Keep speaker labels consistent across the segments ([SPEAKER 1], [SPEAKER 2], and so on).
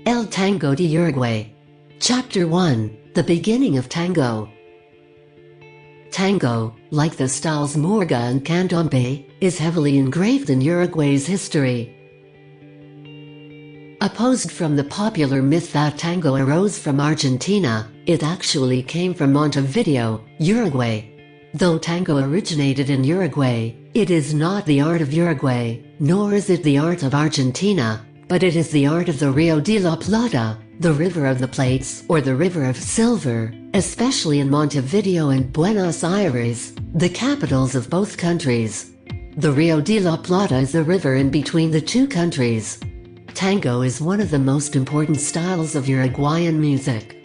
[SPEAKER 1] El Tango de Uruguay. Chapter 1: The Beginning of Tango. Tango, like the styles Morga and Candombe, is heavily engraved in Uruguay's history. Opposed from the popular myth that tango arose from Argentina, it actually came from Montevideo, Uruguay. Though tango originated in Uruguay, it is not the art of Uruguay, nor is it the art of Argentina, but it is the art of the Rio de la Plata, the River of the Plates or the River of Silver, especially in Montevideo and Buenos Aires, the capitals of both countries. The Rio de la Plata is the river in between the two countries. Tango is one of the most important styles of Uruguayan music.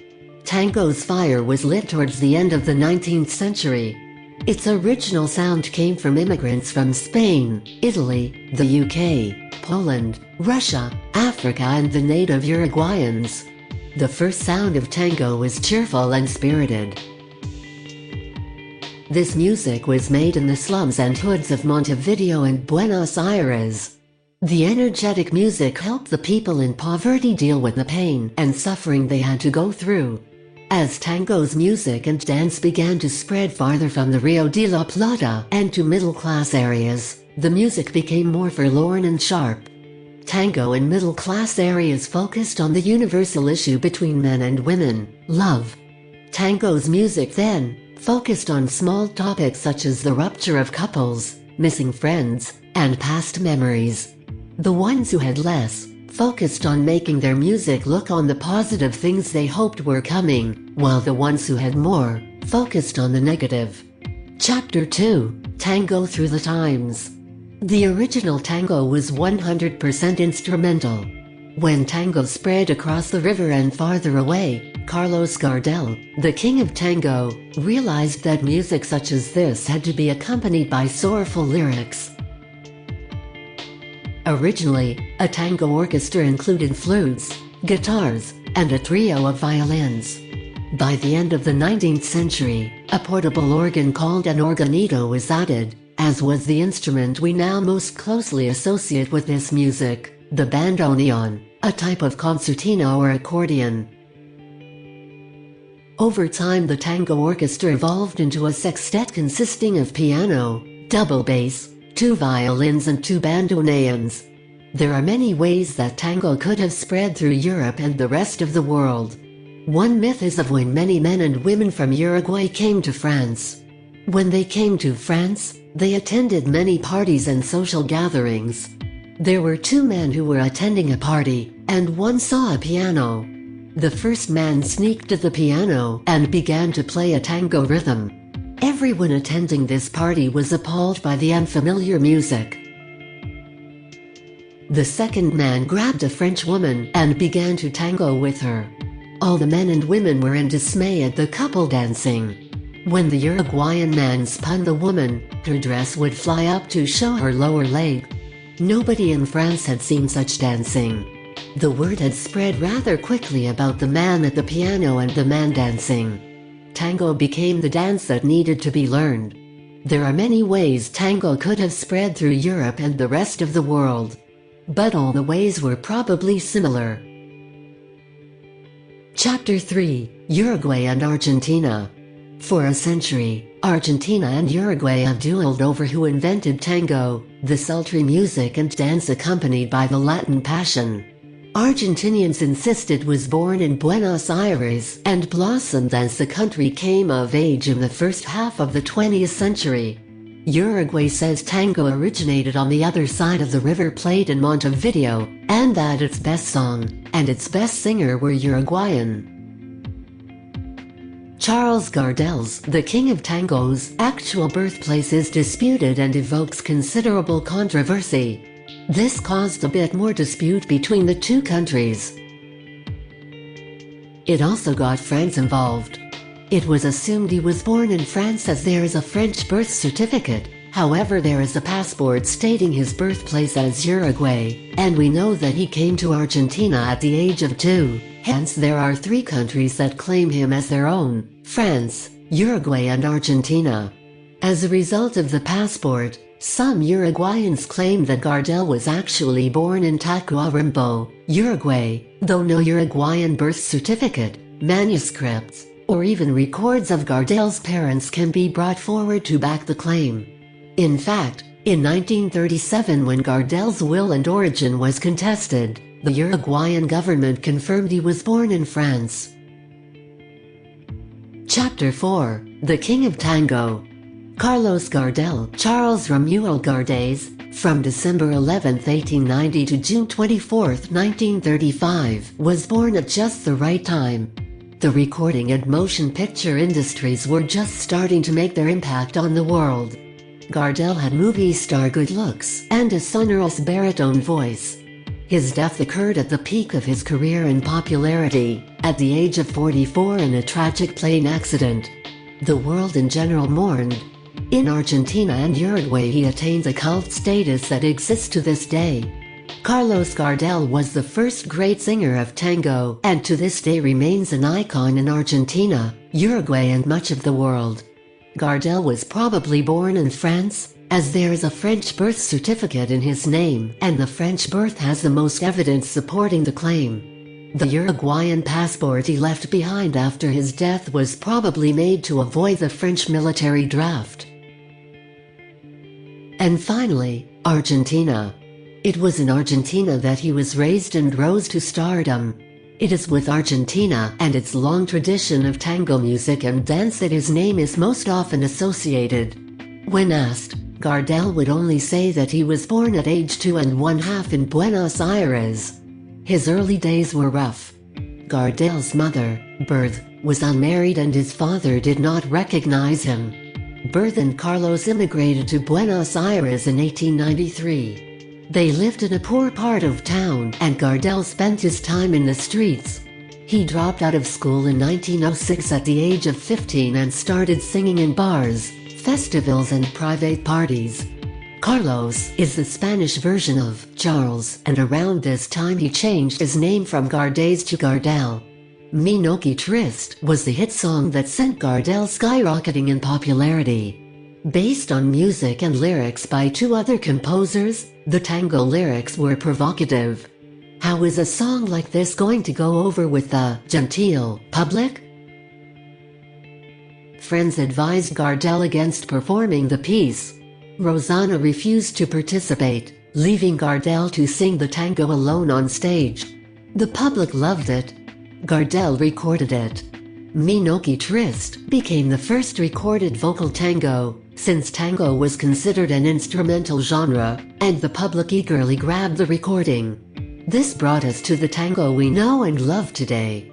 [SPEAKER 1] Tango's fire was lit towards the end of the 19th century. Its original sound came from immigrants from Spain, Italy, the UK, Poland, Russia, Africa and the native Uruguayans. The first sound of tango was cheerful and spirited. This music was made in the slums and hoods of Montevideo and Buenos Aires. The energetic music helped the people in poverty deal with the pain and suffering they had to go through. As tango's music and dance began to spread farther from the Rio de la Plata and to middle-class areas, the music became more forlorn and sharp. Tango in middle-class areas focused on the universal issue between men and women, love. Tango's music then focused on small topics such as the rupture of couples, missing friends, and past memories. The ones who had less focused on making their music look on the positive things they hoped were coming, while the ones who had more focused on the negative. Chapter 2: Tango Through the Times. The original tango was 100% instrumental. When tango spread across the river and farther away, Carlos Gardel, the king of tango, realized that music such as this had to be accompanied by sorrowful lyrics. Originally, a tango orchestra included flutes, guitars, and a trio of violins. By the end of the 19th century, a portable organ called an organito was added, as was the instrument we now most closely associate with this music, the bandoneon, a type of concertina or accordion. Over time the tango orchestra evolved into a sextet consisting of piano, double bass, 2 violins and 2 bandoneons. There are many ways that tango could have spread through Europe and the rest of the world. One myth is of when many men and women from Uruguay came to France. When they came to France, they attended many parties and social gatherings. There were 2 men who were attending a party, and one saw a piano. The first man sneaked to the piano and began to play a tango rhythm. Everyone attending this party was appalled by the unfamiliar music. The second man grabbed a French woman and began to tango with her. All the men and women were in dismay at the couple dancing. When the Uruguayan man spun the woman, her dress would fly up to show her lower leg. Nobody in France had seen such dancing. The word had spread rather quickly about the man at the piano and the man dancing. Tango became the dance that needed to be learned. There are many ways tango could have spread through Europe and the rest of the world. But all the ways were probably similar. Chapter 3: Uruguay and Argentina. For a century, Argentina and Uruguay have dueled over who invented tango, the sultry music and dance accompanied by the Latin passion. Argentinians insisted was born in Buenos Aires and blossomed as the country came of age in the first half of the 20th century. Uruguay says tango originated on the other side of the River Plate in Montevideo, and that its best song and its best singer were Uruguayan. Charles Gardel's The King of Tango's actual birthplace is disputed and evokes considerable controversy. This caused a bit more dispute between the two countries. It also got France involved. It was assumed he was born in France as there is a French birth certificate, however there is a passport stating his birthplace as Uruguay, and we know that he came to Argentina at the age of 2, hence there are 3 countries that claim him as their own: France, Uruguay and Argentina. As a result of the passport, Some Uruguayans claim that Gardel was actually born in Tacuarembó, Uruguay, though no Uruguayan birth certificate, manuscripts, or even records of Gardel's parents can be brought forward to back the claim. In fact, in 1937, when Gardel's will and origin was contested, the Uruguayan government confirmed he was born in France. Chapter 4: The King of Tango. Carlos Gardel, Charles Romuald Gardez, from December 11, 1890 to June 24, 1935, was born at just the right time. The recording and motion picture industries were just starting to make their impact on the world. Gardel had movie star good looks and a sonorous baritone voice. His death occurred at the peak of his career and popularity, at the age of 44 in a tragic plane accident. The world in general mourned. In Argentina and Uruguay he attained a cult status that exists to this day. Carlos Gardel was the first great singer of tango and to this day remains an icon in Argentina, Uruguay and much of the world. Gardel was probably born in France, as there is a French birth certificate in his name and the French birth has the most evidence supporting the claim. The Uruguayan passport he left behind after his death was probably made to avoid the French military draft. And finally, Argentina. It was in Argentina that he was raised and rose to stardom. It is with Argentina and its long tradition of tango music and dance that his name is most often associated. When asked, Gardel would only say that he was born at age 2½ in Buenos Aires. His early days were rough. Gardel's mother, Berthe, was unmarried and his father did not recognize him. Berthe and Carlos immigrated to Buenos Aires in 1893. They lived in a poor part of town and Gardel spent his time in the streets. He dropped out of school in 1906 at the age of 15 and started singing in bars, festivals and private parties. Carlos is the Spanish version of Charles, and around this time he changed his name from Gardez to Gardel. Mi no que triste was the hit song that sent Gardel skyrocketing in popularity. Based on music and lyrics by two other composers, the tango lyrics were provocative. How is a song like this going to go over with the genteel public? Friends advised Gardel against performing the piece. Rosanna refused to participate, leaving Gardel to sing the tango alone on stage. The public loved it. Gardel recorded it. Mi no que triste became the first recorded vocal tango, since tango was considered an instrumental genre, and the public eagerly grabbed the recording. This brought us to the tango we know and love today.